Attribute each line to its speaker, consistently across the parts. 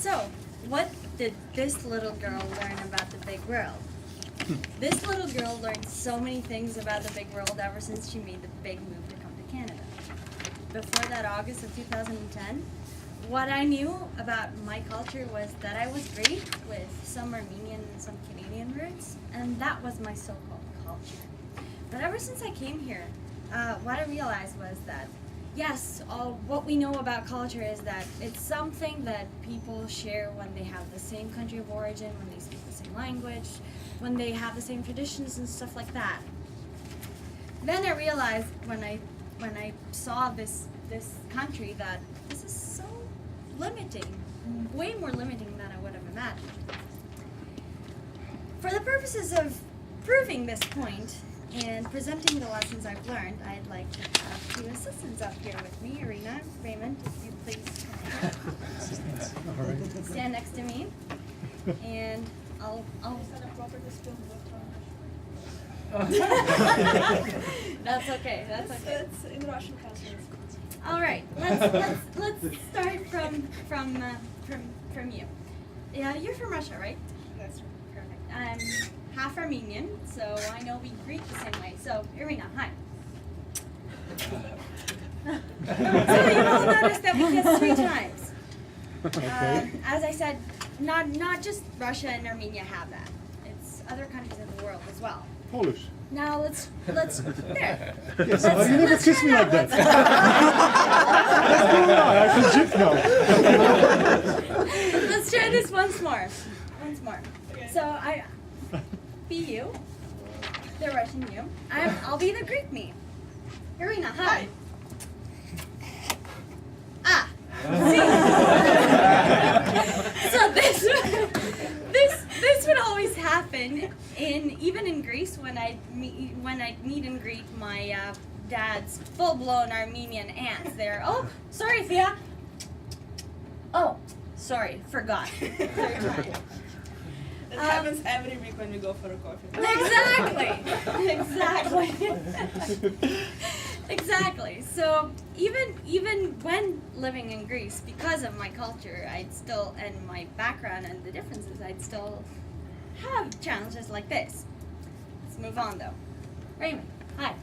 Speaker 1: So, what did this little girl learn about the big world? This little girl learned so many things about the big world ever since she made the big move to come to Canada. Before that August of 2010, what I knew about my culture was that I was great with some Armenian and some Canadian roots, and that was my so-called culture. But ever since I came here, what I realized was that yes, what we know about culture is that it's something that people share when they have the same country of origin, when they speak the same language, when they have the same traditions and stuff like that. Then I realized when I saw this country that this is so limiting, way more limiting than I would have imagined. For the purposes of proving this point and presenting the lessons I've learned, I'd like to have two assistants up here with me. Irina, Raymond, if you please stand next to me, and I'll That's okay. That's okay.
Speaker 2: It's in Russian countries.
Speaker 1: All right. Let's start from you. Yeah, you're from Russia, right?
Speaker 2: That's right.
Speaker 1: Perfect. I'm half Armenian, so I know we greet the same way. So, Irina, hi. So you've all noticed that we kiss 3 times.
Speaker 3: Okay.
Speaker 1: As I said, not just Russia and Armenia have that. It's other countries in the world as well.
Speaker 3: Polish.
Speaker 1: Now let's there.
Speaker 3: Yes, you never kissed me like that. What's going on? I feel gypped now.
Speaker 1: Let's try this once more.
Speaker 2: Okay.
Speaker 1: So I be you, the Russian you. I'll be the Greek me. Irina, hi. Ah. See? So this would always happen even in Greece when I'd meet and greet my dad's full-blown Armenian aunts. There. Oh, sorry, Thea. Oh, sorry, forgot. Third time.
Speaker 2: It happens every week when we go for a coffee.
Speaker 1: Exactly. So even when living in Greece, because of my culture, and my background and the differences, I'd still have challenges like this. Let's move on though. Raymond, hi.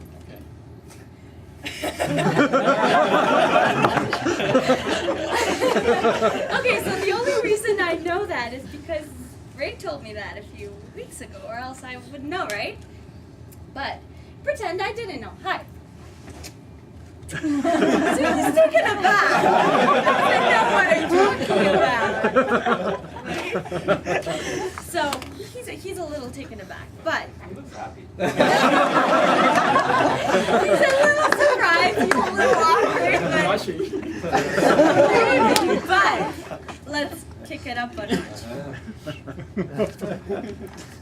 Speaker 1: Okay, so the only reason I know that is because Ray told me that a few weeks ago, or else I would know, right? But pretend I didn't know. Hi. So he's taken aback. I don't know what I'm talking about. So he's a little taken aback, but
Speaker 4: He looks happy.
Speaker 1: he's a little surprised. He's a little awkward, but let's kick it up a notch.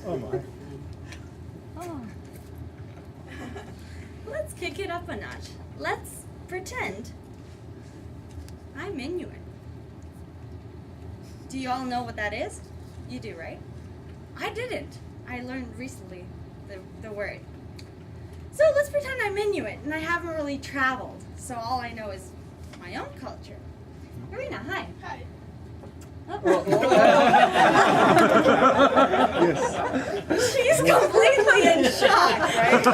Speaker 3: Oh my.
Speaker 1: Oh. Let's kick it up a notch. Let's pretend I'm Inuit. Do you all know what that is? You do, right? I didn't. I learned recently the word. So let's pretend I'm Inuit and I haven't really traveled. So all I know is my own culture. Irina, hi.
Speaker 2: Hi.
Speaker 3: Yes.
Speaker 1: She's completely in shock, right?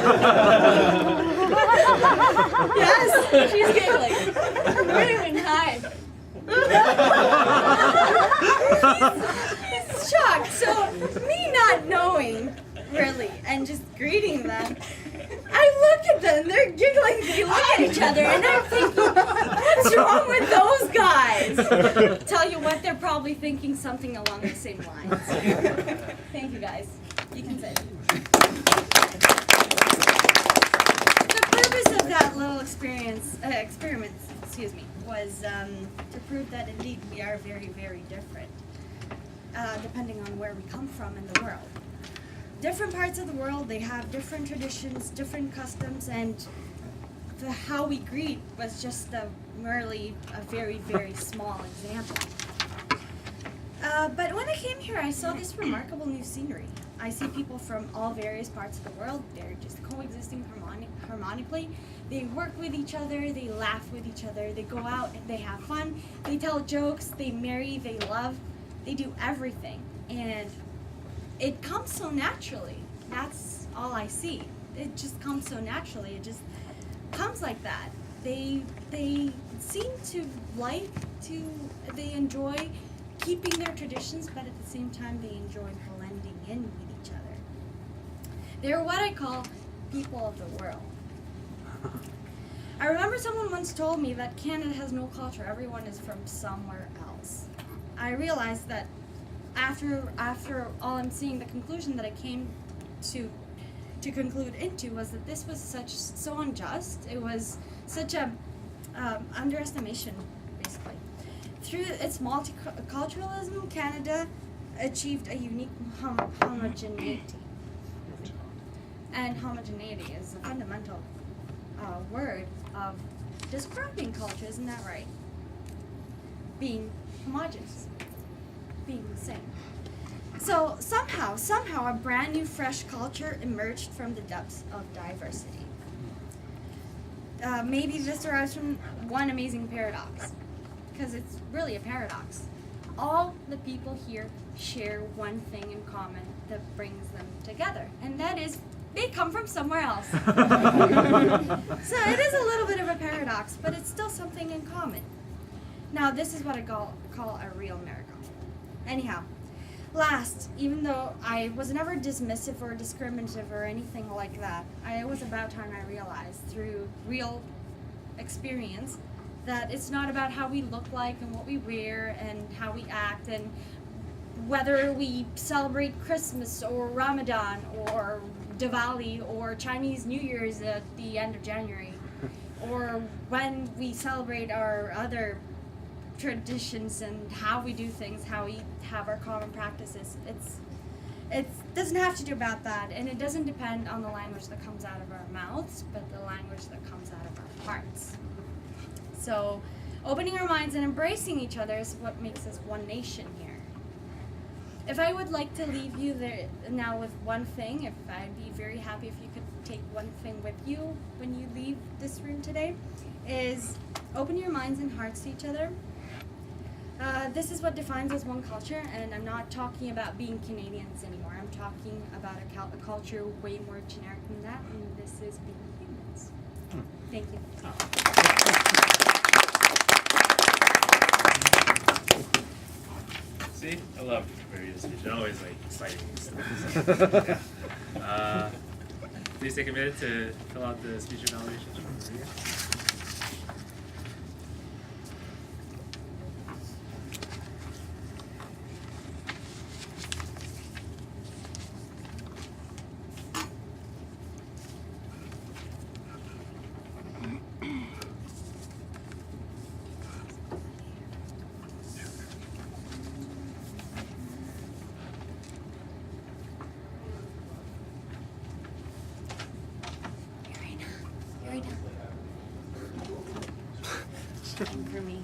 Speaker 1: Yes, she's giggling. Raymond, hi. He's shocked. So me not knowing, really, and just greeting them, I look at them, they're giggling, they look at each other, and I'm thinking, what's wrong with those guys? Tell you what, they're probably thinking something along the same lines. Thank you, guys. You can sit. The purpose of that little experiment, was to prove that indeed we are very, very different, depending on where we come from in the world. Different parts of the world, they have different traditions, different customs, and how we greet was just merely a very, very small example. But when I came here, I saw this remarkable new scenery. I see people from all various parts of the world. They're just coexisting harmonically. They work with each other, they laugh with each other, they go out and they have fun, they tell jokes, they marry, they love. They do everything, and it comes so naturally. That's all I see. It just comes so naturally. It just comes like that. They seem to they enjoy keeping their traditions, but at the same time they enjoy blending in with each other. They're what I call people of the world. I remember someone once told me that Canada has no culture, everyone is from somewhere else. I realized that after all I'm seeing, the conclusion that I came to conclude into was that this was so unjust. It was such a underestimation, basically. Through its multiculturalism, Canada achieved a unique homogeneity. And homogeneity is a fundamental word of describing culture, isn't that right? Being homogeneous, being the same. So somehow a brand new fresh culture emerged from the depths of diversity. Maybe this derives from one amazing paradox, because it's really a paradox. All the people here share one thing in common that brings them together, and that is they come from somewhere else. So it is a little bit of a paradox, but it's still something in common. Now this is what I call a real miracle. Anyhow, last, even though I was never dismissive or discriminative or anything like that, it was about time I realized through real experience that it's not about how we look like and what we wear and how we act and whether we celebrate Christmas or Ramadan or Diwali or Chinese New Year's at the end of January, or when we celebrate our other traditions and how we do things, how we have our common practices. It doesn't have to do about that, and it doesn't depend on the language that comes out of our mouths, but the language that comes out of our hearts. So, opening our minds and embracing each other is what makes us one nation here. If I would like to leave you there now with one thing, if I'd be very happy if you could take one thing with you when you leave this room today, is open your minds and hearts to each other. This is what defines us one culture, and I'm not talking about being Canadians anymore. I'm talking about a culture way more generic than that, and this is being humans. Thank you.
Speaker 4: See, I love various speech. They're always like exciting stuff. Yeah. Please take a minute to fill out the speech evaluation form.
Speaker 1: For me.